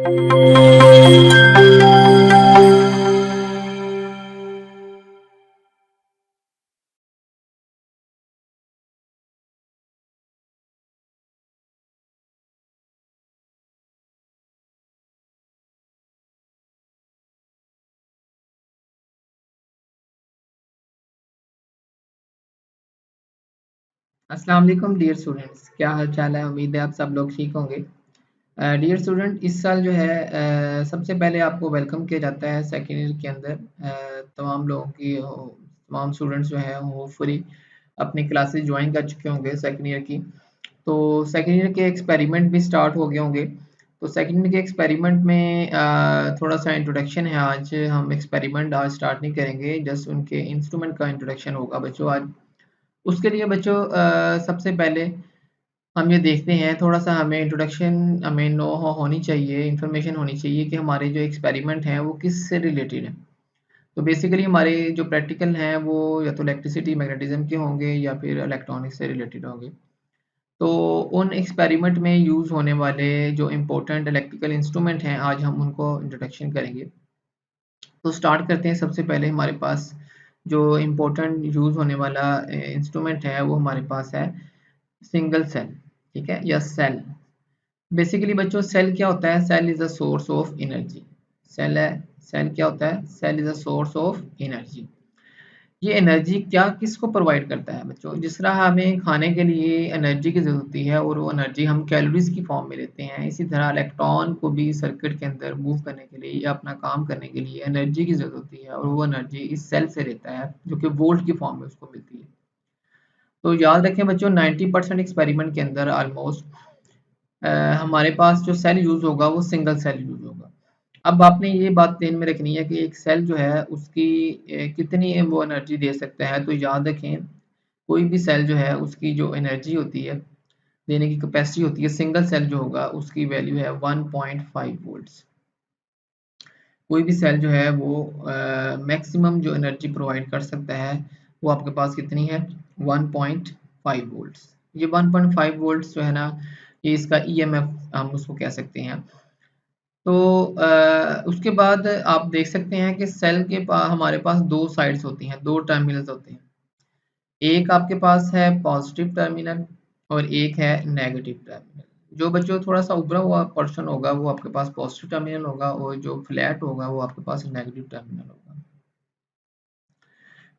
अस्सलाम वालेकुम dear students, क्या हाल चाल है। उम्मीद है आप सब लोग ठीक होंगे। डियर स्टूडेंट, इस साल जो है सबसे पहले आपको वेलकम किया जाता है सेकेंड ईयर के अंदर। तमाम लोगों की तमाम स्टूडेंट्स जो है होपफुली अपनी क्लासेस ज्वाइन कर चुके होंगे सेकेंड ईयर की। तो सेकेंड ईयर के एक्सपेरिमेंट भी स्टार्ट हो गए होंगे। तो सेकेंड ईयर के एक्सपेरिमेंट में थोड़ा सा इंट्रोडक्शन है। आज हम एक्सपेरिमेंट आज स्टार्ट नहीं करेंगे, जस्ट उनके इंस्ट्रूमेंट का इंट्रोडक्शन होगा बच्चों आज। उसके लिए बच्चों सबसे पहले हम ये देखते हैं, थोड़ा-सा हमें इंट्रोडक्शन हमें नो हो होनी चाहिए, इन्फॉर्मेशन होनी चाहिए कि हमारे जो एक्सपेरिमेंट हैं वो किससे रिलेटेड हैं। तो बेसिकली हमारे जो प्रैक्टिकल हैं वो या तो इलेक्ट्रिसिटी मैग्नेटिज़्म के होंगे या फिर इलेक्ट्रॉनिक्स से रिलेटेड होंगे। तो उन एक्सपेरिमेंट में यूज़ होने वाले जो इम्पोर्टेंट इलेक्ट्रिकल इंस्ट्रूमेंट हैं, आज हम उनको इंट्रोडक्शन करेंगे। तो स्टार्ट करते हैं। सबसे पहले हमारे पास जो इम्पोर्टेंट यूज़ होने वाला इंस्ट्रूमेंट है वो हमारे पास है सिंगल सेल, ठीक है, या सेल। बेसिकली बच्चों सेल क्या होता है? Cell is a source of energy. Cell है, सेल क्या होता है? Cell is a source of energy. ये एनर्जी क्या किसको प्रोवाइड करता है बच्चों? जिस तरह हमें खाने के लिए एनर्जी की ज़रूरत होती है और वो एनर्जी हम कैलोरीज की फॉर्म में लेते हैं, इसी तरह इलेक्ट्रॉन को भी सर्किट के अंदर मूव करने के लिए या अपना काम करने के लिए एनर्जी की ज़रूरत होती है और वो एनर्जी इस सेल से लेता है, जो कि वोल्ट की फॉर्म में उसको मिलती है। तो याद रखें बच्चों, 90% एक्सपेरिमेंट के अंदर ऑलमोस्ट हमारे पास जो सेल यूज़ होगा वो सिंगल सेल यूज़ होगा। अब आपने ये बात ध्यान में रखनी है कि एक सेल जो है उसकी कितनी वो एनर्जी दे सकता है। तो याद रखें, कोई भी सेल जो है उसकी जो एनर्जी होती है, देने की कैपेसिटी होती है, सिंगल सेल जो होगा उसकी वैल्यू है 1.5 वोल्ट्स। कोई भी सेल जो है वो मैक्सिमम जो एनर्जी प्रोवाइड कर सकता है वो आपके पास कितनी है? 1.5 वोल्ट्स। ये 1.5 वोल्ट्स जो है ना, ये इसका ईएमएफ हम उसको कह सकते हैं। तो उसके बाद आप देख सकते हैं कि सेल के हमारे पास दो साइड्स होती हैं, दो टर्मिनल्स होते हैं। एक आपके पास है पॉजिटिव टर्मिनल और एक है नेगेटिव टर्मिनल। जो बच्चों थोड़ा सा उभरा हुआ पर्सन होगा वो आपके पास पॉजिटिव टर्मिनल होगा और जो फ्लैट होगा वो आपके पास नेगेटिव टर्मिनल होगा।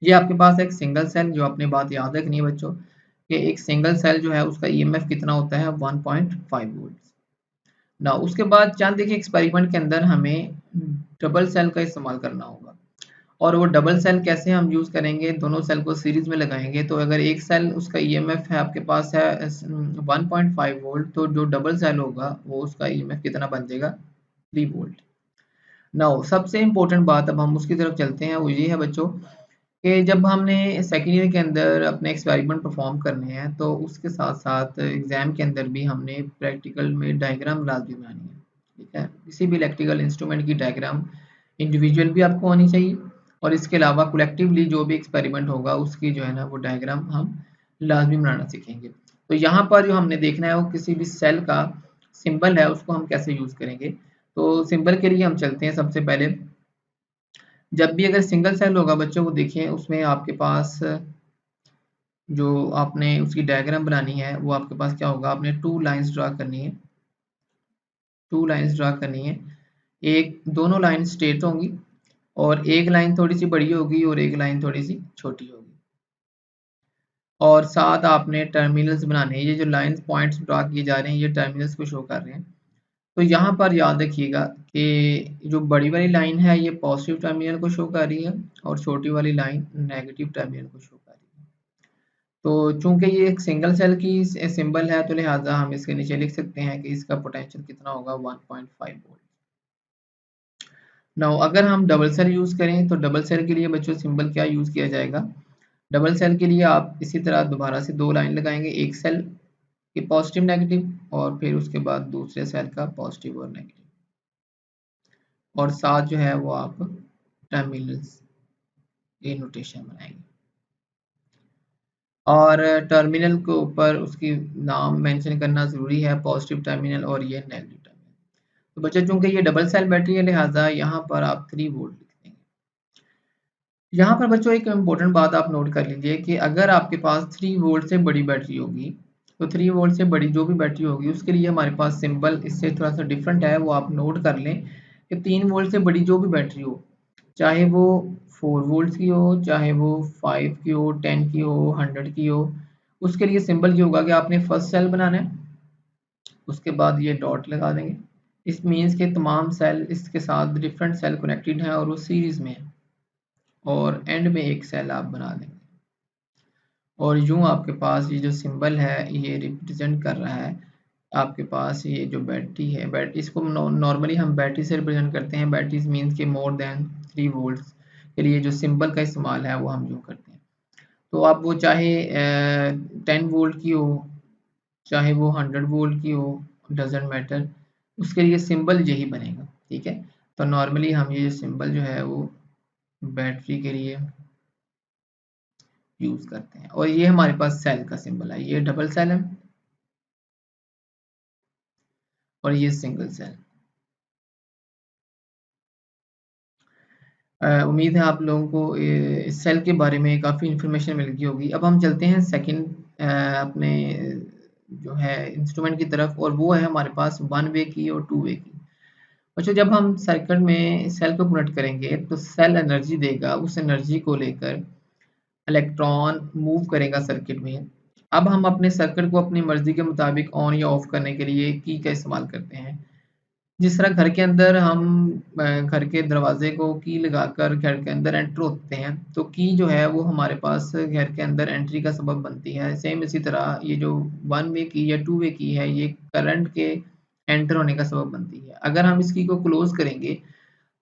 ये आपके पास एक सिंगल सेल, जो आपने बात याद रखनी है बच्चों कि एक सिंगल सेल जो है उसका ईएमएफ कितना होता है? 1.5 वोल्ट ना। उसके बाद चांद देखिए एक्सपेरिमेंट के अंदर हमें डबल सेल का इस्तेमाल करना होगा। और वो डबल सेल कैसे हम यूज़ करेंगे? दोनों सेल को सीरीज में लगाएंगे। तो अगर एक सेल उसका ईएमएफ है आपके पास है 1.5 वोल्ट, तो जो डबल सेल होगा वो उसका ईएमएफ कितना बन जाएगा? 3 वोल्ट। नाउ सबसे इम्पोर्टेंट बात, अब हम उसकी तरफ चलते हैं, वो ये है बच्चों कि जब हमने सेकेंड ईयर के अंदर अपने एक्सपेरिमेंट परफॉर्म करने हैं तो उसके साथ साथ एग्जाम के अंदर भी हमने प्रैक्टिकल में डायग्राम लाजमी बनानी है, ठीक है। किसी भी इलेक्ट्रिकल इंस्ट्रूमेंट की डायग्राम इंडिविजुअल भी आपको आनी चाहिए और इसके अलावा कलेक्टिवली जो भी एक्सपेरिमेंट होगा उसकी जो है ना वो डायग्राम हम लाजमी बनाना सीखेंगे। तो यहाँ पर जो हमने देखना है वो किसी भी सेल का सिंबल है उसको हम कैसे यूज़ करेंगे। तो सिंबल के लिए हम चलते हैं। सबसे पहले जब भी अगर सिंगल सेल होगा बच्चों, को देखिए उसमें आपके पास जो आपने उसकी डायग्राम बनानी है वो आपके पास क्या होगा? आपने टू लाइंस ड्रा करनी है, टू लाइंस ड्रा करनी है। एक दोनों लाइन स्ट्रेट होंगी और एक लाइन थोड़ी सी बड़ी होगी और एक लाइन थोड़ी सी छोटी होगी। और साथ आपने टर्मिनल्स बनाने हैं। ये जो लाइंस पॉइंट्स ड्रा किए जा रहे हैं ये टर्मिनल्स को शो कर रहे हैं। तो यहाँ पर याद रखिएगा कि जो बड़ी वाली लाइन है ये पॉजिटिव टर्मिनल को शो कर रही है और छोटी वाली लाइन नेगेटिव टर्मिनल को शो कर रही है। तो चूंकि ये एक सिंगल सेल की सिंबल है तो लिहाजा हम इसके नीचे लिख सकते हैं कि इसका पोटेंशियल कितना होगा? 1.5 वोल्ट। नाउ अगर हम डबल सेल यूज़ करें तो डबल सेल के लिए बच्चों सिंबल क्या यूज़ किया जाएगा? डबल सेल के लिए आप इसी तरह दोबारा से दो लाइन लगाएंगे, एक सेल के पॉजिटिव नेगेटिव और फिर उसके बाद दूसरे सेल का पॉजिटिव और नेगेटिव, और साथ जो है वो आप टर्मिनल्स ये नोटेशन बनाएंगे और टर्मिनल के ऊपर उसकी नाम मेंशन करना ज़रूरी है, पॉजिटिव टर्मिनल और ये नेगेटिव टर्मिनल। तो बच्चों चूंकि ये डबल सेल बैटरी है लिहाजा यहाँ पर आप 3 वोल्ट लिख देंगे। यहाँ पर बच्चों एक इम्पोर्टेंट बात आप नोट कर लीजिए कि अगर आपके पास 3 वोल्ट से बड़ी बैटरी होगी तो 3 वोल्ट से बड़ी जो भी बैटरी होगी उसके लिए हमारे पास सिंबल इससे थोड़ा सा डिफरेंट है, वो आप नोट कर लें कि 3 वोल्ट से बड़ी जो भी बैटरी हो, चाहे वो 4 वोल्ट की हो, चाहे वो 5 की हो, 10 की हो, 100 की हो, उसके लिए सिंबल ये होगा कि आपने फर्स्ट सेल बनाना है, उसके बाद ये डॉट लगा देंगे। इस मीन्स के तमाम सेल इसके साथ डिफरेंट सेल कनेक्टेड हैं और वो सीरीज में है, और एंड में एक सेल आप बना देंगे और यूं आपके पास ये जो सिंबल है ये रिप्रेजेंट कर रहा है आपके पास ये जो बैटरी है। बैटरी इसको नॉर्मली हम बैटरी से रिप्रेजेंट करते हैं, बैटरीज मीन्स के मोर देन 3 वोल्ट्स के लिए जो सिंबल का इस्तेमाल है वो हम यूँ करते हैं। तो आप वो चाहे 10 वोल्ट की हो, चाहे वो 100 वोल्ट की हो, डजेंट मैटर, उसके लिए सिंबल यही बनेगा। ठीक है, तो नॉर्मली हम ये सिंबल जो है वो बैटरी के लिए यूज करते हैं। और ये हमारे पास सेल का सिंबल है, ये डबल सेल है और ये सिंगल सेल। उम्मीद है आप लोगों को इस सेल के बारे में काफ़ी इन्फॉर्मेशन मिल गई होगी। अब हम चलते हैं सेकंड अपने जो है इंस्ट्रूमेंट की तरफ, और वो है हमारे पास वन वे की और टू वे की। अच्छा, जब हम सर्किट में सेल को कनेक्ट करेंगे तो सेल एनर्जी देगा, उस एनर्जी को लेकर इलेक्ट्रॉन मूव करेगा सर्किट में। अब हम अपने सर्किट को अपनी मर्जी के मुताबिक ऑन या ऑफ करने के लिए की का इस्तेमाल करते हैं। जिस तरह घर के अंदर हम घर के दरवाजे को की लगाकर घर के अंदर एंटर होते हैं, तो की जो है वो हमारे पास घर के अंदर एंट्री का सबब बनती है। सेम इसी तरह ये जो वन वे की या टू वे की है ये करंट के एंटर होने का सबब बनती है। अगर हम इस की को क्लोज करेंगे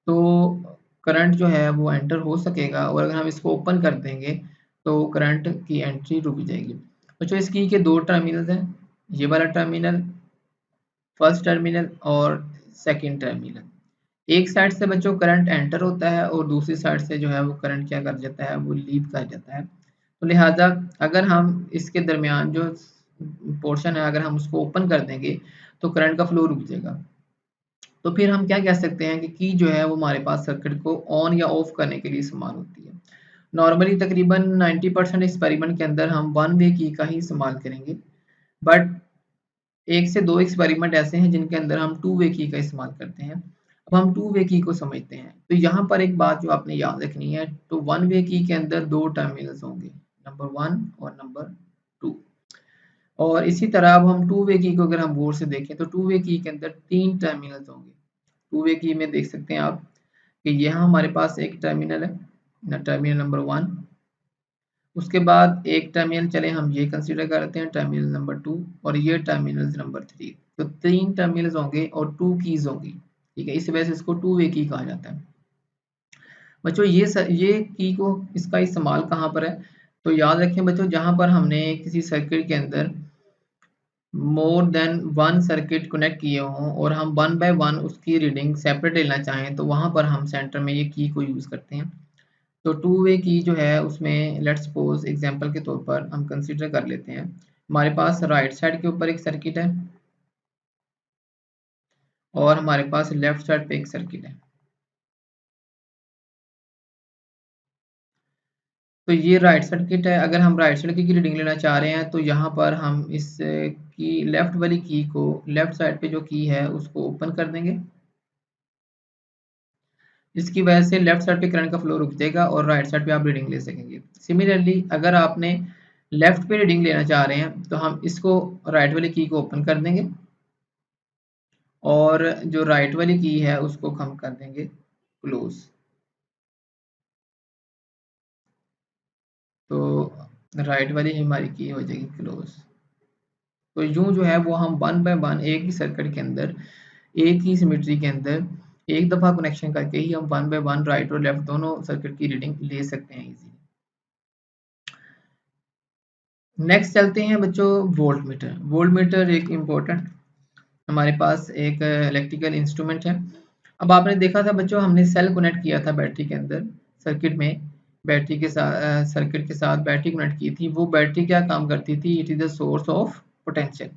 तो करंट जो है वो एंटर हो सकेगा, और अगर हम इसको ओपन कर देंगे तो करंट की एंट्री रुक जाएगी। बच्चों इस की के दो टर्मिनल्स हैं, ये वाला टर्मिनल फर्स्ट टर्मिनल और सेकंड टर्मिनल। एक साइड से बच्चों करंट एंटर होता है और दूसरी साइड से जो है वो करंट क्या कर जाता है, वो लीव कर जाता है। तो लिहाजा अगर हम इसके दरमियान जो पोर्शन है अगर हम उसको ओपन कर देंगे तो करंट का फ्लो रुक जाएगा। तो फिर हम क्या कह सकते हैं कि की जो है वो हमारे पास सर्किट को ऑन या ऑफ करने के लिए इस्तेमाल होती है। नॉर्मली तकरीबन 90% एक्सपेरिमेंट के अंदर हम वन वे की का ही इस्तेमाल करेंगे, बट एक से दो एक्सपेरिमेंट ऐसे हैं जिनके अंदर हम टू वे की का इस्तेमाल करते हैं। अब हम टू वे की को समझते हैं, तो यहाँ पर एक बात जो आपने याद रखनी है, तो वन वे की के अंदर दो टर्मिनल्स होंगे, नंबर 1 और नंबर 2। और इसी तरह अब हम टू वे की को अगर हम गौर से देखें तो टू वे की के अंदर तीन टर्मिनल्स होंगे। टू वे की में देख सकते हैं आप कि यहाँ हमारे पास एक टर्मिनल है ना, टर्मिनल नंबर 1, उसके बाद एक टर्मिनल चले हम ये कंसीडर करते हैं टर्मिनल नंबर 2, और ये टर्मिनल नंबर 3। तो तीन टर्मिनल्स होंगे और टू कीज होंगी। ठीक है, इस वजह से इसको टू वे की कहा जाता है। बच्चों ये की को इसका इस्तेमाल कहाँ पर है, तो याद रखें बच्चों, जहाँ पर हमने किसी सर्किट के अंदर more than one circuit connect किए हों और हम वन बाय वन उसकी रीडिंग सेपरेट लेना चाहें, तो वहाँ पर हम सेंटर में ये की को यूज़ करते हैं। तो टू वे की जो है उसमें लेट्स सपोज एग्जांपल के तौर पर हम कंसीडर कर लेते हैं हमारे पास राइट साइड के ऊपर एक सर्किट है और हमारे पास लेफ्ट साइड पे एक सर्किट है। तो ये राइट सर्किट है, अगर हम राइट साइड की रीडिंग लेना चाह रहे हैं तो यहाँ पर हम इस की लेफ्ट वाली की को, लेफ्ट साइड पे जो की है उसको ओपन कर देंगे, जिसकी वजह से लेफ्ट साइड पे करंट का फ्लो रुक जाएगा और राइट साइड पे आप रीडिंग ले सकेंगे। सिमिलरली अगर आपने लेफ्ट पे रीडिंग लेना चाह रहे हैं तो हम इसको राइट वाली की को ओपन कर देंगे और जो राइट वाली की है उसको हम कर देंगे क्लोज। तो राइट वाली हमारी की हो जाएगी क्लोज। तो यूं जो है वो हम वन बाय वन एक ही सर्किट के अंदर एक ही सिमेट्री के अंदर एक दफ़ा कनेक्शन करके ही हम वन बाय वन राइट और लेफ्ट दोनों सर्किट की रीडिंग ले सकते हैं इजीली। नेक्स्ट चलते हैं बच्चों वोल्ट मीटर। वोल्ट मीटर एक इम्पोर्टेंट हमारे पास एक इलेक्ट्रिकल इंस्ट्रूमेंट है। अब आपने देखा था बच्चों, हमने सेल कनेक्ट किया था बैटरी के अंदर सर्किट में, बैटरी के साथ सर्किट के साथ बैटरी कनेक्ट की थी। वो बैटरी क्या काम करती थी, it is the source of potential.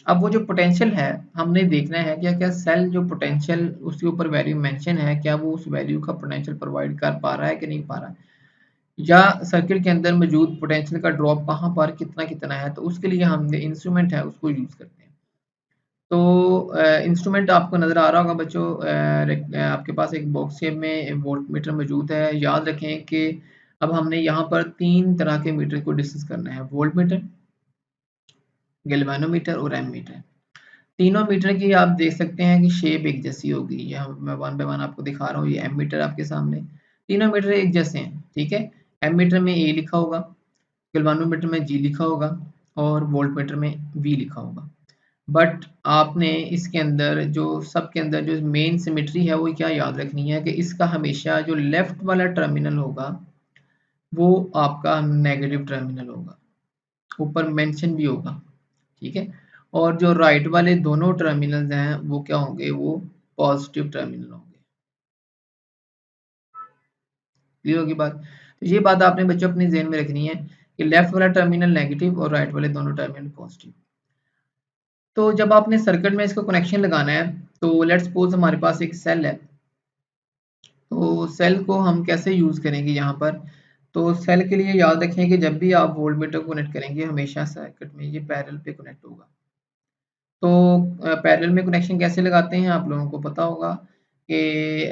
अब वो जो पोटेंशियल है हमने देखना है क्या क्या सेल जो पोटेंशियल उसके ऊपर वैल्यू मेंशन है क्या वो उस वैल्यू का पोटेंशियल प्रोवाइड कर पा रहा है कि नहीं पा रहा है, या सर्किट के अंदर मौजूद पोटेंशियल का ड्रॉप कहाँ पर कितना कितना है, तो उसके लिए हमने इंस्ट्रूमेंट है उसको यूज़ करते हैं। तो इंस्ट्रूमेंट आपको नज़र आ रहा होगा बच्चों, आपके पास एक बॉक्स शेप में वोल्ट मीटर मौजूद है। याद रखें कि अब हमने यहाँ पर 3 तरह के मीटर को डिस्कस करना है, वोल्ट मीटर, गैल्वेनोमीटर और एमीटर। तीनों मीटर की आप देख सकते हैं कि शेप एक जैसी होगी। यहाँ मैं वन बाय वन आपको दिखा रहा हूँ, ये एमीटर आपके सामने, तीनों मीटर एक जैसे हैं, ठीक है। एमीटर में ए लिखा होगा, गैल्वेनोमीटर में जी लिखा होगा और वोल्टमीटर में वी लिखा होगा। बट आपने इसके अंदर जो सबके अंदर जो मेन सिमेट्री है वो क्या याद रखनी है कि इसका हमेशा जो लेफ्ट वाला टर्मिनल होगा वो आपका नेगेटिव टर्मिनल होगा, ऊपर मेंशन भी होगा, ठीक है। और जो राइट वाले दोनों टर्मिनल्स हैं वो क्या होंगे, वो पॉजिटिव टर्मिनल होंगे। क्लियर होगी बात? तो ये बात आपने बच्चों अपने ज़हन में रखनी है कि लेफ्ट वाला टर्मिनल नेगेटिव और राइट वाले दोनों टर्मिनल पॉजिटिव। तो जब आपने सर्किट में इसको कनेक्शन लगाना है तो लेट्स सपोज हमारे पास एक सेल है, तो सेल को हम कैसे यूज़ करेंगे यहाँ पर। तो सेल के लिए याद रखें कि जब भी आप वोल्टमीटर को कनेक्ट करेंगे हमेशा सर्किट में ये पैरेलल पे कनेक्ट होगा। तो पैरेलल में कनेक्शन कैसे लगाते हैं आप लोगों को पता होगा कि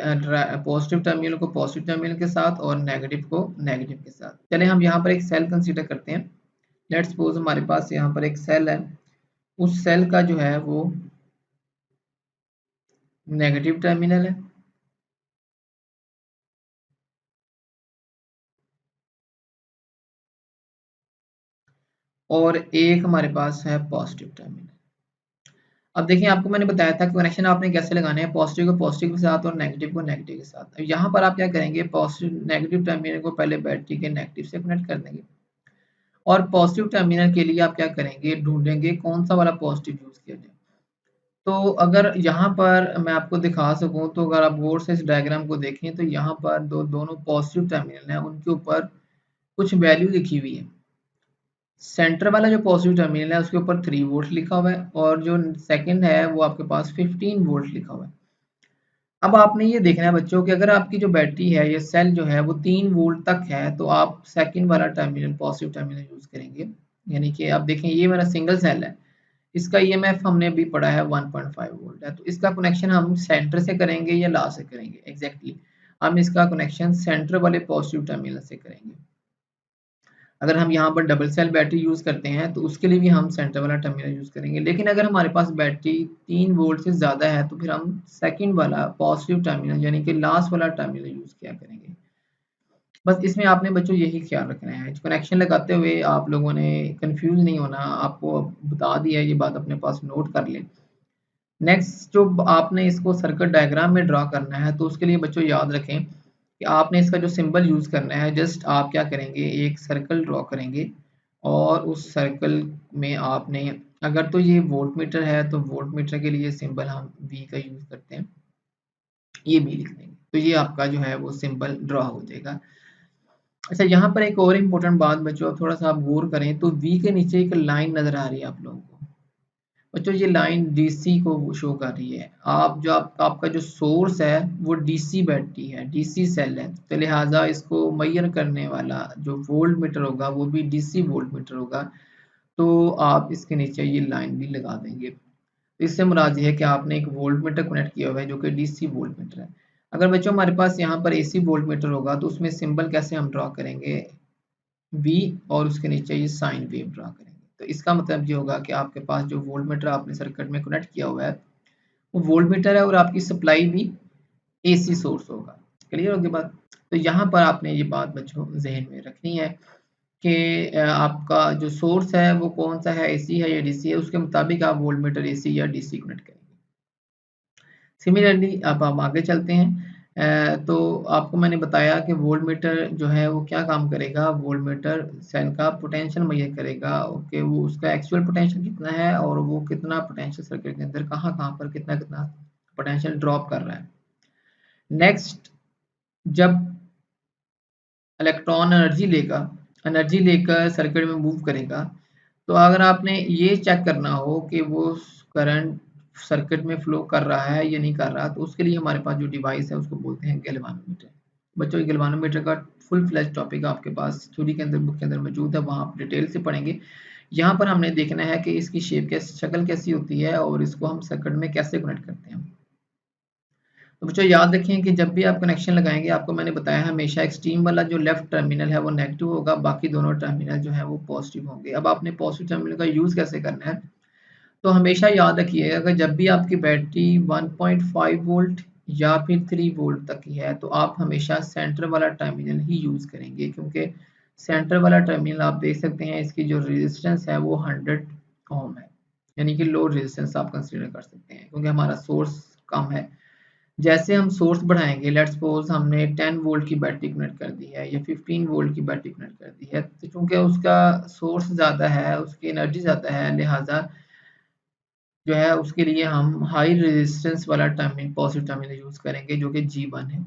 पॉजिटिव टर्मिनल को पॉजिटिव टर्मिनल के साथ और नेगेटिव को नेगेटिव के साथ। चले हम यहाँ पर एक सेल कंसीडर करते हैं। लेट्स सपोज हमारे पास यहाँ पर एक सेल है, उस सेल का जो है वो नेगेटिव टर्मिनल है और एक हमारे पास है पॉजिटिव टर्मिनल। अब देखिए आपको मैंने बताया था कि कनेक्शन आपने कैसे लगाने हैं, पॉजिटिव को पॉजिटिव के साथ और नेगेटिव को नेगेटिव के साथ। अब यहाँ पर आप क्या करेंगे, पॉजिटिव नेगेटिव टर्मिनल को पहले बैटरी के नेगेटिव से कनेक्ट कर देंगे और पॉजिटिव टर्मिनल के लिए आप क्या करेंगे, ढूंढेंगे कौन सा वाला पॉजिटिव यूज किया जाए। तो अगर यहाँ पर मैं आपको दिखा सकूँ तो अगर आप गौर से इस डायग्राम को देखें तो यहाँ पर दोनों पॉजिटिव टर्मिनल हैं, उनके ऊपर कुछ वैल्यू लिखी हुई है। सेंटर वाला जो पॉजिटिव टर्मिनल है उसके ऊपर 3 वोल्ट लिखा हुआ है और जो सेकंड है वो आपके पास 15 वोल्ट लिखा हुआ है। अब आपने ये देखना है बच्चों कि अगर आपकी जो बैटरी है ये सेल जो है वो 3 वोल्ट तक है तो आप सेकंड वाला टर्मिनल पॉजिटिव टर्मिनल यूज करेंगे। यानी कि आप देखें ये मेरा सिंगल सेल है, इसका ईएमएफ हमने अभी पढ़ा है 1.5 वोल्ट है, तो इसका कनेक्शन हम सेंटर से करेंगे या लास्ट से करेंगे, एग्जैक्टली हम इसका कनेक्शन सेंटर वाले पॉजिटिव टर्मिनल से करेंगे। अगर हम यहाँ पर डबल सेल बैटरी यूज़ करते हैं तो उसके लिए भी हम सेंटर वाला टर्मिनल यूज़ करेंगे, लेकिन अगर हमारे पास बैटरी 3 वोल्ट से ज़्यादा है तो फिर हम सेकंड वाला पॉजिटिव टर्मिनल यानी कि लास्ट वाला टर्मिनल यूज़ किया करेंगे। बस इसमें आपने बच्चों यही ख्याल रखना है, कनेक्शन लगाते हुए आप लोगों ने कंफ्यूज नहीं होना, आपको बता दिया ये बात अपने पास नोट कर लें। नेक्स्ट जो आपने इसको सर्किट डायग्राम में ड्रा करना है तो उसके लिए बच्चों याद रखें कि आपने इसका जो सिंबल यूज़ करना है, जस्ट आप क्या करेंगे, एक सर्कल ड्रॉ करेंगे और उस सर्कल में आपने, अगर तो ये वोल्ट मीटर है तो वोल्ट मीटर के लिए सिंबल हम वी का यूज़ करते हैं, ये भी लिख देंगे तो ये आपका जो है वो सिंबल ड्रॉ हो जाएगा। अच्छा यहाँ पर एक और इम्पोर्टेंट बात बच्चों, थोड़ा सा आप गौर करें तो वी के नीचे एक लाइन नज़र आ रही है आप लोगों को। बच्चों ये लाइन डीसी को शो कर रही है। आप जो आपका जो सोर्स है वो डीसी बैटरी है, डीसी सेल है, तो लिहाजा इसको मेजर करने वाला जो वोल्ट मीटर होगा वो भी डीसी वोल्ट मीटर होगा। तो आप इसके नीचे ये लाइन भी लगा देंगे। तो इससे मुराद ये है कि आपने एक वोल्ट मीटर कनेक्ट किया हुआ है जो कि डीसी वोल्ट मीटर है। अगर बच्चों हमारे पास यहाँ पर एसी वोल्ट मीटर होगा तो उसमें सिंबल कैसे हम ड्रॉ करेंगे, वी और उसके नीचे ये साइन वेव ड्रा करेंगे। तो इसका मतलब ये होगा कि आपके पास जो वोल्ट मीटर आपने सर्किट में कनेक्ट किया हुआ है वो वोल्ट मीटर है और आपकी सप्लाई भी एसी सोर्स होगा। क्लियर होगी बात? तो यहाँ पर आपने ये बात बच्चों जहन में रखनी है कि आपका जो सोर्स है वो कौन सा है, एसी है या डीसी है, उसके मुताबिक आप वोल्ट मीटर एसी या डीसी कनेक्ट करेंगे। सिमिलरली अब हम आगे चलते हैं। तो आपको मैंने बताया कि वोल्ट मीटर जो है वो क्या काम करेगा, वोल्ट मीटर सेल का पोटेंशियल मेजर करेगा। ओके, वो उसका एक्चुअल पोटेंशियल कितना है और वो कितना पोटेंशियल सर्किट के अंदर कहाँ कहाँ पर कितना कितना पोटेंशियल ड्रॉप कर रहा है। नेक्स्ट, जब इलेक्ट्रॉन एनर्जी लेकर सर्किट में मूव करेगा तो अगर आपने ये चेक करना हो कि वो करंट सर्किट में फ्लो कर रहा है या नहीं कर रहा, तो उसके लिए हमारे पास जो डिवाइस है उसको बोलते हैं गैल्वानोमीटर। बच्चों, ये गैल्वानोमीटर का फुल फ्लैश टॉपिक आपके पास थ्योरी के अंदर, बुक के अंदर मौजूद है, वहाँ आप डिटेल से पढ़ेंगे। यहाँ पर हमने देखना है कि इसकी शेप कैसी, शक्ल कैसी होती है और इसको हम सर्किट में कैसे कनेक्ट करते हैं। तो बच्चों याद रखें कि जब भी आप कनेक्शन लगाएंगे, आपको मैंने बताया हमेशा एक्सट्रीम वाला जो लेफ्ट टर्मिनल है वो नेगेटिव होगा, बाकी दोनों टर्मिनल जो है वो पॉजिटिव होंगे। अब आपने पॉजिटिव टर्मिनल का यूज़ कैसे करना है, तो हमेशा याद रखिएगा कि जब भी आपकी बैटरी 1.5 वोल्ट या फिर 3 वोल्ट तक की है, तो आप हमेशा सेंटर वाला टर्मिनल ही यूज़ करेंगे, क्योंकि सेंटर वाला टर्मिनल आप देख सकते हैं इसकी जो रेजिस्टेंस है वो 100 ओम है, यानी कि लो रेजिस्टेंस आप कंसीडर कर सकते हैं, क्योंकि हमारा सोर्स कम है। जैसे हम सोर्स बढ़ाएंगे, लेट्स सपोज हमने 10 वोल्ट की बैटरी कनेक्ट कर दी है या 15 वोल्ट की बैटरी कनेक्ट कर दी है, तो चूंकि उसका सोर्स ज़्यादा है, उसकी एनर्जी ज़्यादा है, लिहाजा जो है उसके लिए हम हाई रेजिस्टेंस वाला टर्मिनल, पॉजिटिव टर्मिनल यूज़ करेंगे, जो कि G1 है।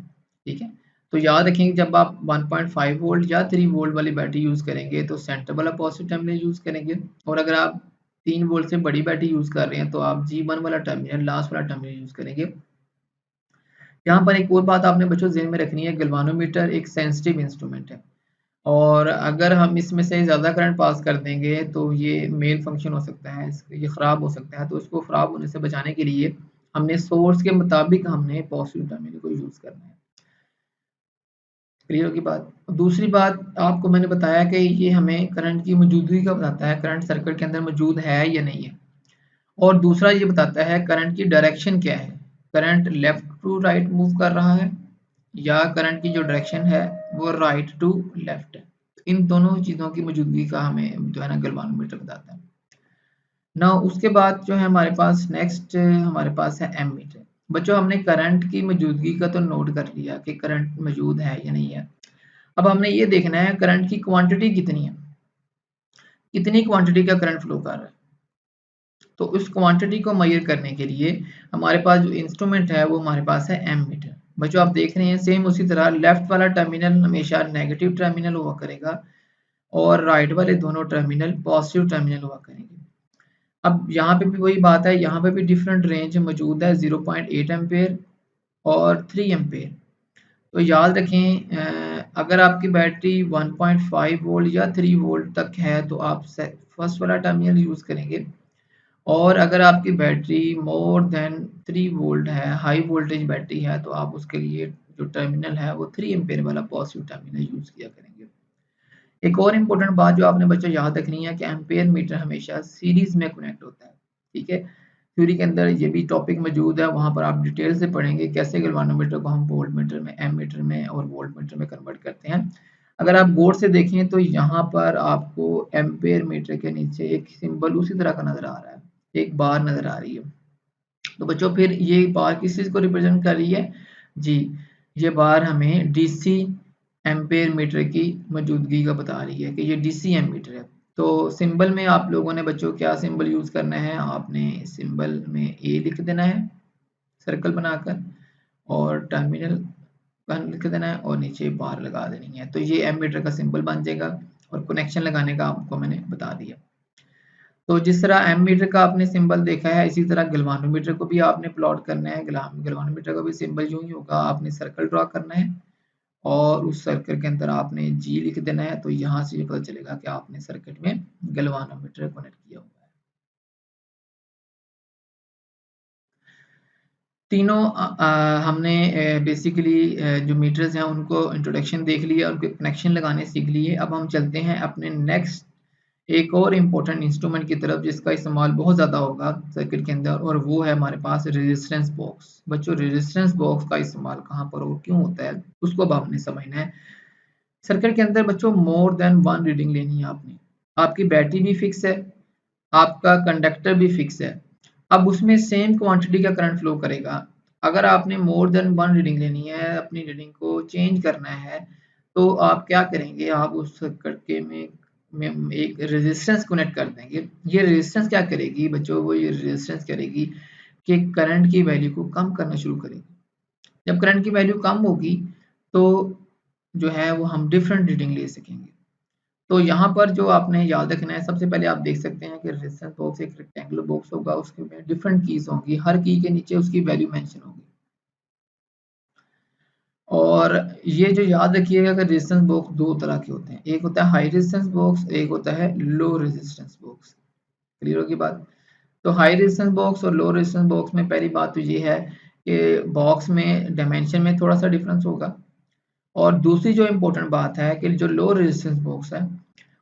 ठीक है, तो याद रखेंगे जब आप 1.5 वोल्ट या 3 वोल्ट वाली बैटरी यूज़ करेंगे तो सेंटर वाला पॉजिटिव टर्मिनल यूज़ करेंगे, और अगर आप 3 वोल्ट से बड़ी बैटरी यूज़ कर रहे हैं तो आप G1 वाला टर्मिनल, लास्ट वाला टर्मिनल यूज़ करेंगे। यहाँ पर एक और बात आपने बच्चों ज़हन में रखनी है, गैल्वानोमीटर एक सेंसिटिव इंस्ट्रूमेंट है, और अगर हम इसमें से ज़्यादा करंट पास कर देंगे तो ये मेल फंक्शन हो सकता है, ये ख़राब हो सकता है। तो इसको ख़राब होने से बचाने के लिए हमने सोर्स के मुताबिक हमने पॉजिटिव टर्मिनल को यूज़ करना है। क्लियर होगी बात। दूसरी बात आपको मैंने बताया कि ये हमें करंट की मौजूदगी का बताता है, करंट सर्किट के अंदर मौजूद है या नहीं है। और दूसरा ये बताता है करंट की डायरेक्शन क्या है, current left to right move कर रहा है या करंट की जो डायरेक्शन है वो राइट टू लेफ्ट है। इन दोनों चीज़ों की मौजूदगी का हमें जो है ना गैल्वानोमीटर बताता है ना। उसके बाद जो है हमारे पास नेक्स्ट हमारे पास है एमीटर। बच्चों, हमने करंट की मौजूदगी का तो नोट कर लिया कि करंट मौजूद है या नहीं है। अब हमने ये देखना है करंट की क्वांटिटी कितनी है, कितनी क्वांटिटी का करंट फ्लो कर रहा है। तो उस क्वांटिटी को मेजर करने के लिए हमारे पास जो इंस्ट्रूमेंट है वो हमारे पास है एमीटर। बच्चों आप देख रहे हैं सेम उसी तरह लेफ्ट वाला टर्मिनल हमेशा नेगेटिव टर्मिनल हुआ करेगा और राइट वाले दोनों टर्मिनल पॉजिटिव टर्मिनल हुआ करेंगे। अब यहाँ पे भी वही बात है, यहाँ पे भी डिफरेंट रेंज मौजूद है, 0.8 एम्पेयर और 3 एम्पेयर। तो याद रखें अगर आपकी बैटरी 1.5 वोल्ट या 3 वोल्ट तक है तो आप फर्स्ट वाला टर्मिनल यूज़ करेंगे, और अगर आपकी बैटरी मोर देन 3 वोल्ट है, हाई वोल्टेज बैटरी है, तो आप उसके लिए जो टर्मिनल है वो 3 एम्पेयर वाला पॉजिटिव टर्मिनल यूज़ किया करेंगे। एक और इम्पोर्टेंट बात जो आपने बच्चों याद रखनी है कि एम्पेयर मीटर हमेशा सीरीज में कनेक्ट होता है। ठीक है, थ्योरी के अंदर ये भी टॉपिक मौजूद है, वहाँ पर आप डिटेल से पढ़ेंगे कैसे गैल्वानोमीटर को हम वोल्ट मीटर में, एम मीटर में और वोल्ट मीटर में कन्वर्ट करते हैं। अगर आप गौर से देखें तो यहाँ पर आपको एम्पेयर मीटर के नीचे एक सिंबल उसी तरह का नजर आ रहा है, एक बार नजर आ रही है। तो बच्चों फिर ये बार किस चीज़ को रिप्रेजेंट कर रही है जी, ये बार हमें डीसी एम्पेयर मीटर की मौजूदगी का बता रही है कि ये डीसी एमीटर है। तो सिंबल में आप लोगों ने बच्चों क्या सिंबल यूज़ करना है, आपने सिंबल में ए लिख देना है सर्कल बनाकर, और टर्मिनल का लिख देना है और नीचे बार लगा देनी है, तो ये एमीटर का सिंबल बन जाएगा। और कनेक्शन लगाने का आपको मैंने बता दिया। तो जिस तरह एमीटर का आपने सिंबल देखा है, इसी तरह गैल्वानोमीटर को भी आपने प्लॉट करना है। गैल्वानोमीटर का भी सिंबल यूं ही होगा, आपने सर्कल ड्रॉ करना है और उस सर्कल के अंदर आपने जी लिख देना है, तो यहाँ से ये पता चलेगा कि आपने सर्किट में गैल्वानोमीटर कनेक्ट किया हुआ है। तीनों हमने बेसिकली जो मीटर्स हैं उनको इंट्रोडक्शन देख लिया, उनके कनेक्शन लगाने सीख लिए। अब हम चलते हैं अपने नेक्स्ट एक और इम्पोर्टेंट इंस्ट्रूमेंट की तरफ जिसका इस्तेमाल बहुत ज़्यादा होगा सर्किट के अंदर, और वो है हमारे पास रेजिस्टेंस बॉक्स। बच्चों, रेजिस्टेंस बॉक्स का इस्तेमाल कहाँ पर और क्यों होता है उसको अब आपने समझना है। सर्किट के अंदर बच्चों मोर देन वन रीडिंग लेनी है आपने। आपकी बैटरी भी फिक्स है, आपका कंडक्टर भी फिक्स है, अब उसमें सेम क्वांटिटी का करंट फ्लो करेगा। अगर आपने मोर देन वन रीडिंग लेनी है, अपनी रीडिंग को चेंज करना है, तो आप क्या करेंगे, आप उस सर्किट के में एक रेजिस्टेंस कनेक्ट कर देंगे। ये रेजिस्टेंस क्या करेगी बच्चों, वो ये रेजिस्टेंस करेगी कि करंट की वैल्यू को कम करना शुरू करेगी। जब करंट की वैल्यू कम होगी तो जो है वो हम डिफरेंट रीडिंग ले सकेंगे। तो यहाँ पर जो आपने याद रखना है, सबसे पहले आप देख सकते हैं कि रेजिस्टेंस बॉक्स एक रेक्टेंगुलर बॉक्स होगा, उसके में डिफरेंट कीज होंगी, हर की के नीचे उसकी वैल्यू मेंशन होगी। और ये जो याद रखिएगा कि रेजिस्टेंस बॉक्स दो तरह के होते हैं, एक होता है हाई रेजिस्टेंस बॉक्स, एक होता है लो रेजिस्टेंस बॉक्स। क्लियर होगी बात? तो हाई रेजिस्टेंस बॉक्स और लो रेजिस्टेंस बॉक्स में पहली बात तो ये है कि बॉक्स में डायमेंशन में थोड़ा सा डिफरेंस होगा, और दूसरी जो इम्पोर्टेंट बात है कि जो लो रेजिस्टेंस बॉक्स है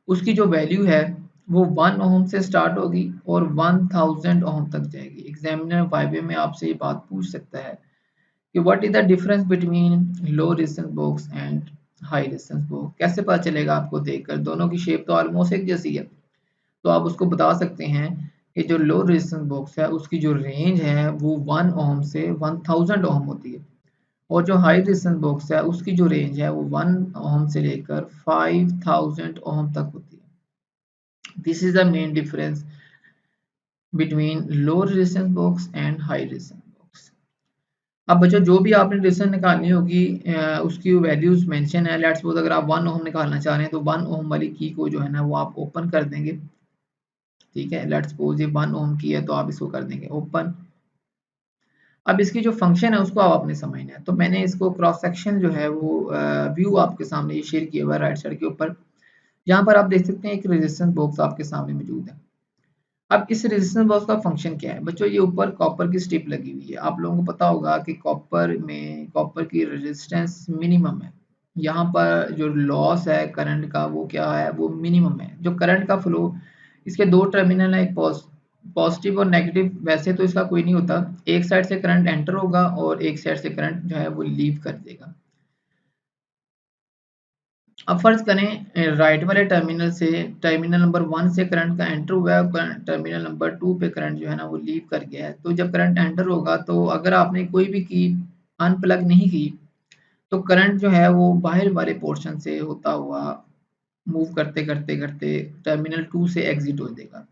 उसकी जो वैल्यू है वो 1 ओम से स्टार्ट होगी और 1000 ओम तक जाएगी। एग्जामिनर वाइवे में आपसे ये बात पूछ सकता है कि what is the difference between low resistance box and high resistance box. कैसे पता चलेगा आपको देखकर? दोनों की शेप तो ऑलमोस्ट एक जैसी है, तो आप उसको बता सकते हैं कि जो लो रेजिस्टेंस बॉक्स है उसकी जो रेंज है वो 1 ओम से 1000 ओम होती है, और जो हाई रेजिस्टेंस बॉक्स है उसकी जो रेंज है वो 1 ओम से लेकर 5000 ओम तक होती है। This is the main difference between low resistance box and high resistance box. अब बच्चों जो भी आपने रेजिस्टेंस निकालनी होगी उसकी वैल्यूज मेंशन है। लेट्स सपोज अगर आप 1 ओम निकालना चाह रहे हैं तो 1 ओम वाली की को जो है ना वो आप ओपन कर देंगे। ठीक है, लेट्स सपोज ये 1 ओम की है तो आप इसको कर देंगे ओपन। अब इसकी जो फंक्शन है उसको आप अपने समझना है, तो मैंने इसको क्रॉस सेक्शन जो है वो व्यू आपके सामने ये शेयर किया हुआ है राइट साइड के ऊपर। यहाँ पर आप देख सकते हैं एक रेजिस्टेंस बॉक्स आपके सामने मौजूद है। अब इस रेजिस्टेंस बॉक्स का फंक्शन क्या है बच्चों? ये ऊपर कॉपर की स्ट्रिप लगी हुई है। आप लोगों को पता होगा कि कॉपर की रेजिस्टेंस मिनिमम है। यहाँ पर जो लॉस है करंट का वो क्या है? वो मिनिमम है। जो करंट का फ्लो, इसके दो टर्मिनल है, एक पॉजिटिव और नेगेटिव। वैसे तो इसका कोई नहीं होता, एक साइड से करंट एंटर होगा और एक साइड से करंट जो है वो लीव कर देगा। अब फर्ज करें राइट वाले टर्मिनल से, टर्मिनल नंबर 1 से करंट का एंटर हुआ है, टर्मिनल नंबर 2 पे करंट जो है ना वो लीव कर गया है। तो जब करंट एंटर होगा तो अगर आपने कोई भी की अनप्लग नहीं की तो करंट जो है वो बाहर वाले पोर्शन से होता हुआ मूव करते करते करते टर्मिनल 2 से एग्जिट हो जाएगा।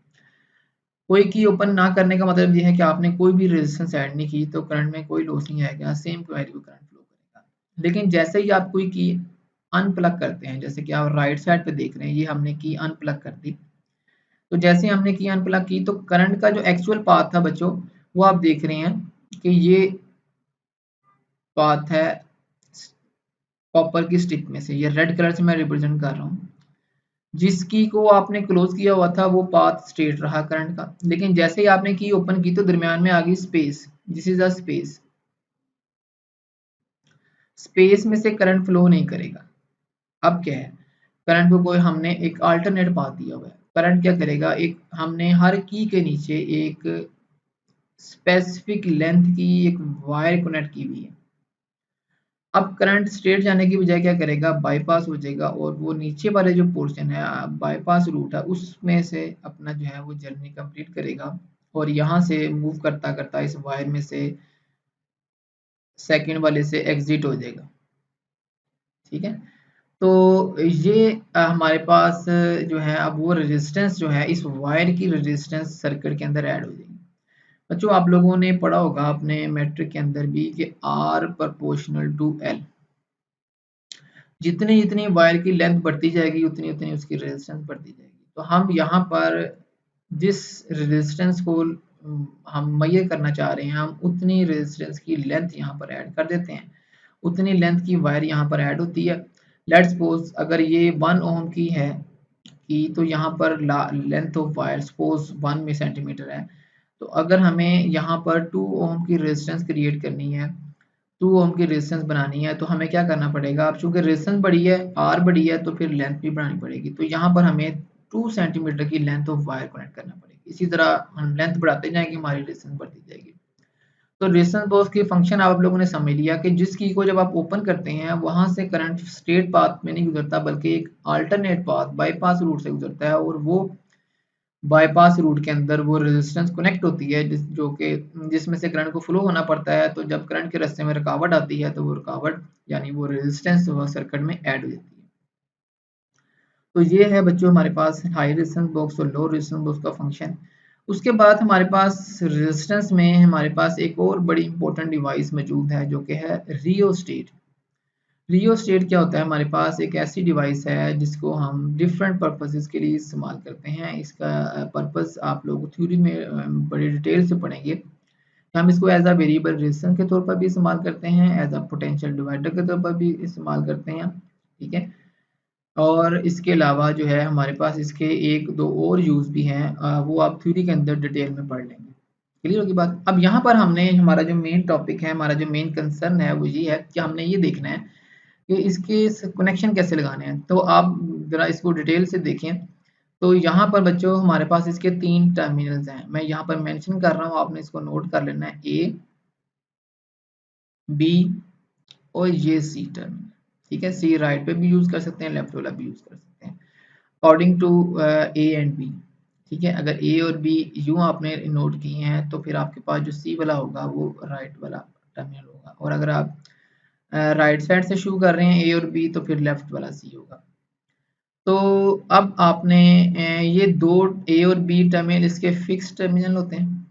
कोई की ओपन ना करने का मतलब ये है कि आपने कोई भी रेजिस्टेंस ऐड नहीं की तो करंट में कोई लॉस नहीं आएगा, सेम वैल्यू करंट फ्लो करेगा। लेकिन जैसे ही आप कोई की अनप्लग करते हैं, जैसे कि आप राइट साइड पे देख रहे हैं, ये हमने की अनप्लग कर दी, तो जैसे हमने की अनप्लग की तो करंट का जो एक्चुअल पाथ था बच्चों वो आप देख रहे हैं कि ये पाथ है कॉपर की स्ट्रिप में से, ये रेड कलर से मैं रिप्रेजेंट कर रहा हूँ। जिसकी को आपने क्लोज किया हुआ था वो पाथ स्ट्रेट रहा करंट का, लेकिन जैसे ही आपने की ओपन की तो दरमियान में आ गई space, this is a space. Space में से करंट फ्लो नहीं करेगा। अब क्या है, करंट को कोई हमने एक अल्टरनेट पाथ दिया हुआ है। करंट क्या करेगा, एक हमने हर की के नीचे एक स्पेसिफिक लेंथ की एक वायर कनेक्ट की हुई है। अब करंट स्ट्रेट जाने की बजाय क्या करेगा, बाईपास हो जाएगा और वो नीचे वाले जो पोर्शन है बाईपास रूट है उसमें से अपना जो है वो जर्नी कंप्लीट करेगा और यहाँ से मूव करता करता इस वायर में से सेकंड वाले से एग्जिट हो जाएगा। ठीक है, तो ये हमारे पास जो है अब वो रेजिस्टेंस जो है इस वायर की रेजिस्टेंस सर्किट के अंदर ऐड हो जाएगी। बच्चों आप लोगों ने पढ़ा होगा अपने मैट्रिक के अंदर भी कि R प्रोपोर्शनल टू L, जितनी जितनी वायर की लेंथ बढ़ती जाएगी उतनी उतनी उसकी रेजिस्टेंस बढ़ती जाएगी। तो हम यहाँ पर जिस रेजिस्टेंस को हम मेजर करना चाह रहे हैं हम उतनी रेजिस्टेंस की लेंथ यहाँ पर ऐड कर देते हैं, उतनी लेंथ की वायर यहाँ पर ऐड होती है। लेट्स सपोज अगर ये 1 ओम की है की तो यहाँ पर लेंथ ऑफ वायर सपोज 1 में सेंटीमीटर है, तो अगर हमें यहाँ पर 2 ओम की रेजिस्टेंस क्रिएट करनी है, 2 ओम की रेजिस्टेंस बनानी है, तो हमें क्या करना पड़ेगा? अब चूंकि रेजिस्टेंस बड़ी है, आर बड़ी है, तो फिर लेंथ भी बढ़ानी पड़ेगी। तो यहाँ पर हमें 2 सेंटीमीटर की लेंथ ऑफ वायर कनेक्ट करना पड़ेगी। इसी तरह हम लेंथ बढ़ाते जाएंगे, हमारी रेजिस्टेंस बढ़ती जाएगी। तो रेजिस्टेंस बॉक्स की फंक्शन आप लोगों ने समझ लिया कि जिस की को जब आप ओपन करते हैं वहां से करंट स्ट्रेट पाथ में नहीं गुजरता बल्कि एक अल्टरनेट पाथ बाईपास रूट से गुजरता है, और वो बाईपास रूट के अंदर वो रेजिस्टेंस कनेक्ट होती है जो कि जिसमें से करंट को फ्लो होना पड़ता है। तो जब करंट के रास्ते में रुकावट आती है तो वो रुकावट यानी वो रेजिस्टेंस सर्किट में ऐड हो जाती है। तो ये है बच्चों हमारे पास हाई रेजिस्टेंस बॉक्स और लो रेजिस्टेंस बॉक्स का फंक्शन। उसके बाद हमारे पास रेजिस्टेंस में हमारे पास एक और बड़ी इंपॉर्टेंट डिवाइस मौजूद है जो कि है रियोस्टेट। रियोस्टेट क्या होता है? हमारे पास एक ऐसी डिवाइस है जिसको हम डिफरेंट पर्पसेस के लिए इस्तेमाल करते हैं। इसका पर्पस आप लोग थ्योरी में बड़े डिटेल से पढ़ेंगे। हम इसको एज अ वेरिएबल रेजिस्टेंस के तौर पर भी इस्तेमाल करते हैं, एज अ पोटेंशियल डिवाइडर के तौर पर भी इस्तेमाल करते हैं, ठीक है। और इसके अलावा जो है हमारे पास इसके एक दो और यूज़ भी हैं, वो आप थ्योरी के अंदर डिटेल में पढ़ लेंगे। क्लियर होगी बात? अब यहाँ पर हमने हमारा जो मेन टॉपिक है, हमारा जो मेन कंसर्न है वो ये है कि हमने ये देखना है कि इसके कनेक्शन कैसे लगाने हैं। तो आप ज़रा इसको डिटेल से देखें। तो यहाँ पर बच्चों हमारे पास इसके 3 टर्मिनल्स हैं। मैं यहाँ पर मेंशन कर रहा हूँ, आपने इसको नोट कर लेना है, ए, बी और ये सी टर्मिनल, ठीक है। सी राइट पे भी यूज़ कर सकते हैं, लेफ्ट वाला भी यूज़ कर सकते हैं, according to A and B, ठीक है। अगर ए और बी यूँ आपने नोट किए हैं तो फिर आपके पास जो सी वाला होगा वो राइट वाला टर्मिनल होगा, और अगर आप राइट साइड से शुरू कर रहे हैं ए और बी तो फिर लेफ्ट वाला सी होगा। तो अब आपने ये दो ए और बी टर्मिनल इसके फिक्स टर्मिनल होते हैं,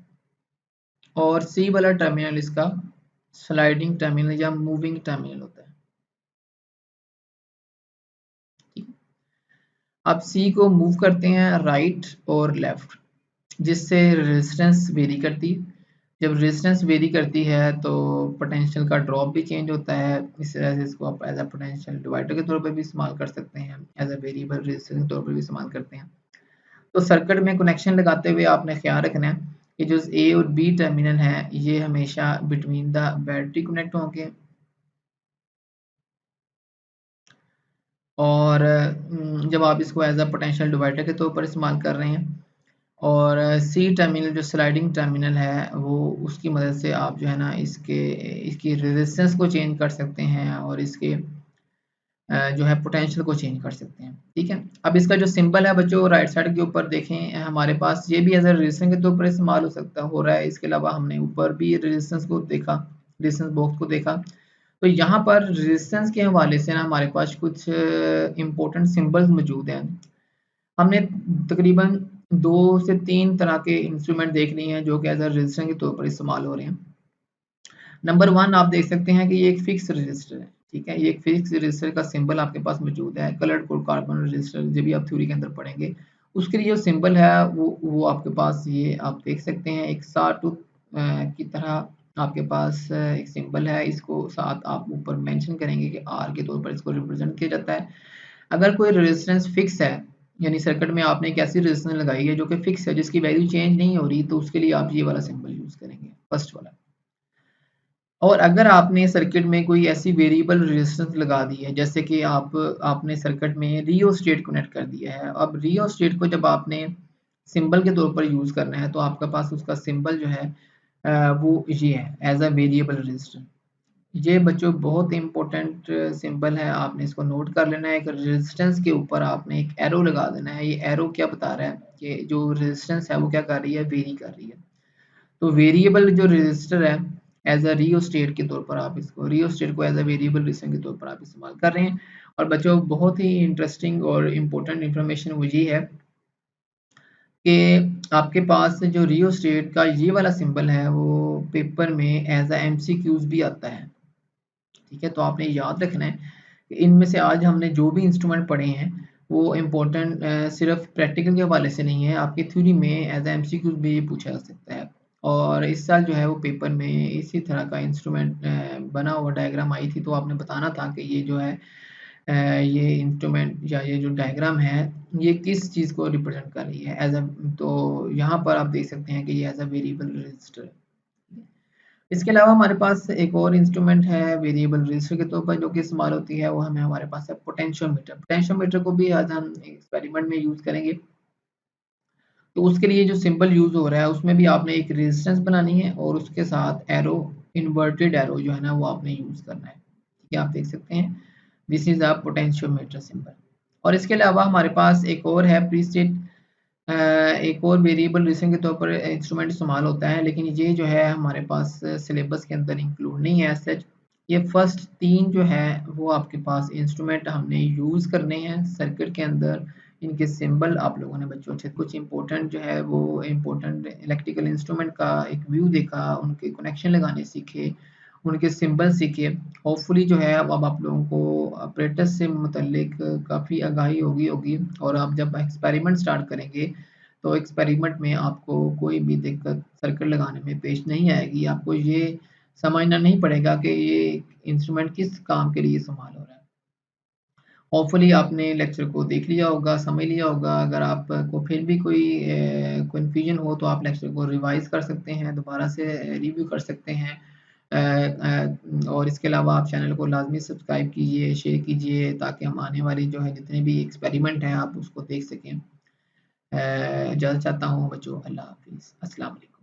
और सी वाला टर्मिनल इसका स्लाइडिंग टर्मिनल या मूविंग टर्मिनल होता है। आप सी को मूव करते हैं राइट और लेफ्ट, जिससे रेजिस्टेंस वेरी करती है। जब रेजिस्टेंस वेरी करती है तो पोटेंशियल का ड्रॉप भी चेंज होता है। इस तरह से इसको आप एज अ पोटेंशियल डिवाइडर के तौर पर भी इस्तेमाल कर सकते हैं, एज अ वेरिएबल रेजिस्टेंस के तौर पर भी इस्तेमाल करते हैं। तो सर्किट में कनेक्शन लगाते हुए आपने ख्याल रखना है कि जो ए और बी टर्मिनल है ये हमेशा बिटवीन द बैटरी कनेक्ट होंगे, और जब आप इसको एज अ पोटेंशियल डिवाइडर के तौर पर इस्तेमाल कर रहे हैं, और सी टर्मिनल जो स्लाइडिंग टर्मिनल है वो उसकी मदद से आप जो है ना इसकी रेजिस्टेंस को चेंज कर सकते हैं, और इसके जो है पोटेंशियल को चेंज कर सकते हैं, ठीक है। अब इसका जो सिंबल है बच्चों राइट साइड के ऊपर देखें, हमारे पास ये भी एज अ रेजिस्टेंस के तौर पर इस्तेमाल हो रहा है। इसके अलावा हमने ऊपर भी रेजिस्टेंस को देखा, रेजिस्टेंस बॉक्स को देखा। तो यहाँ पर रेजिस्टेंस के हवाले से ना हमारे पास कुछ इंपॉर्टेंट सिंबल्स मौजूद हैं। हमने तकरीबन 2 से 3 तरह के इंस्ट्रूमेंट देख लिए हैं जो कि एज अ रेजिस्टेंस के तौर पर इस्तेमाल हो रहे हैं। नंबर 1 आप देख सकते हैं कि ये एक फिक्स रजिस्टर है, ठीक है। ये एक फिक्स रजिस्टर का सिंबल आपके पास मौजूद है, कलर्ड कोड कार्बन रजिस्टर, जब भी आप थ्योरी के अंदर पढ़ेंगे उसके लिए जो सिंबल है वो आपके पास ये आप देख सकते हैं, एक साटूथ की तरह आपके पास एक सिंबल है। इसको साथ आप ऊपर मेंशन करेंगे कि आर के तौर पर इसको रिप्रेजेंट किया जाता है। अगर कोई रेजिस्टेंस फिक्स है, यानी सर्किट में आपने एक ऐसी रेजिस्टेंस लगाई है जो कि फिक्स है, जिसकी वैल्यू चेंज नहीं हो रही, तो उसके लिए आप ये वाला सिंबल यूज करेंगे, फर्स्ट वाला। और अगर आपने सर्किट में कोई ऐसी वेरिएबल रेजिस्टेंस लगा दी है, जैसे कि आपने सर्किट में रियोस्टेट कनेक्ट कर दिया है, अब रियोस्टेट को जब आपने सिंबल के तौर पर यूज करना है तो आपके पास उसका सिंबल जो है वो ये है, एज अ वेरिएबल रेजिस्टेंस। ये बच्चों बहुत इंपॉर्टेंट सिंबल है, आपने इसको नोट कर लेना है। एक रेजिस्टेंस के ऊपर आपने एक एरो लगा देना है। ये एरो क्या बता रहा है कि जो रेजिस्टेंस है वो क्या कर रही है, वेरी कर रही है। तो वेरिएबल जो रजिस्टर है, एज अ रियोस्टेट के तौर पर आप इसको रियोस्टेट को एज अ वेरिएबल रजिस्टर के तौर पर आप इस्तेमाल कर रहे हैं। और बच्चों बहुत ही इंटरेस्टिंग और इम्पोर्टेंट इंफॉर्मेशन वो ये है कि आपके पास जो रियोस्टेट का ये वाला सिंबल है वो पेपर में एज अ एमसीक्यूज भी आता है, ठीक है। तो आपने याद रखना है कि इनमें से आज हमने जो भी इंस्ट्रूमेंट पढ़े हैं वो इम्पोर्टेंट सिर्फ प्रैक्टिकल के हवाले से नहीं है, आपकी थ्योरी में एज एमसीक्यूज भी ये पूछा जा सकता है। और इस साल जो है वो पेपर में इसी तरह का इंस्ट्रूमेंट बना हुआ डायग्राम आई थी, तो आपने बताना था कि ये जो है ये इंस्ट्रूमेंट या ये जो डायग्राम है ये किस चीज़ को रिप्रेजेंट कर रही है एज अ। तो यहाँ पर आप देख सकते हैं कि ये एज अ वेरिएबल रजिस्टर है। इसके अलावा हमारे पास एक और इंस्ट्रूमेंट है वेरिएबल रजिस्टर के तौर पर जो कि इस्तेमाल होती है, वो हमें हमारे पास है पोटेंशियोमीटर। पोटेंशियोमीटर को भी आज हम एक्सपेरिमेंट में यूज करेंगे। तो उसके लिए जो सिंबल यूज हो रहा है उसमें भी आपने एक रेजिस्टेंस बनानी है, और उसके साथ एरो, इन्वर्टेड एरो जो है ना वो आपने यूज करना है, ठीक है। आप देख सकते हैं this is a potentiometer symbol. और इसके अलावा हमारे पास एक और है प्रीस्टेट, एक और वेरिएबल रेजिस्टेंस के तौर पर इंस्ट्रूमेंट इस्तेमाल होता है, लेकिन ये जो है हमारे पास सिलेबस के अंदर इंक्लूड नहीं है सच। ये फर्स्ट 3 जो है वो आपके पास इंस्ट्रूमेंट हमने यूज़ करने हैं सर्किट के अंदर। इनके सिंबल आप लोगों ने बच्चों से कुछ इंपॉर्टेंट जो है वो इंपॉर्टेंट इलेक्ट्रिकल इंस्ट्रूमेंट का एक व्यू देखा, उनके कनेक्शन लगाने सीखे, उनके सिंबल सीखे, होपफुली जो है अब आप लोगों को apparatus से मुतल्लिक काफ़ी आगाही होगी और आप जब एक्सपेरिमेंट स्टार्ट करेंगे तो एक्सपेरिमेंट में आपको कोई भी दिक्कत सर्किट लगाने में पेश नहीं आएगी। आपको ये समझना नहीं पड़ेगा कि ये इंस्ट्रूमेंट किस काम के लिए इस्तेमाल हो रहा है। होपफुली आपने लेक्चर को देख लिया होगा, समझ लिया होगा। अगर आपको फिर भी कोई कन्फ्यूजन हो तो आप लेक्चर को रिवाइज़ कर सकते हैं, दोबारा से रिव्यू कर सकते हैं। और इसके अलावा आप चैनल को लाज़मी सब्सक्राइब कीजिए, शेयर कीजिए ताकि हम आने वाली जो है जितने भी एक्सपेरिमेंट हैं आप उसको देख सकें। इजाज़त चाहता हूँ बच्चों, अल्लाह हाफ़िज़। अस्सलाम वालेकुम।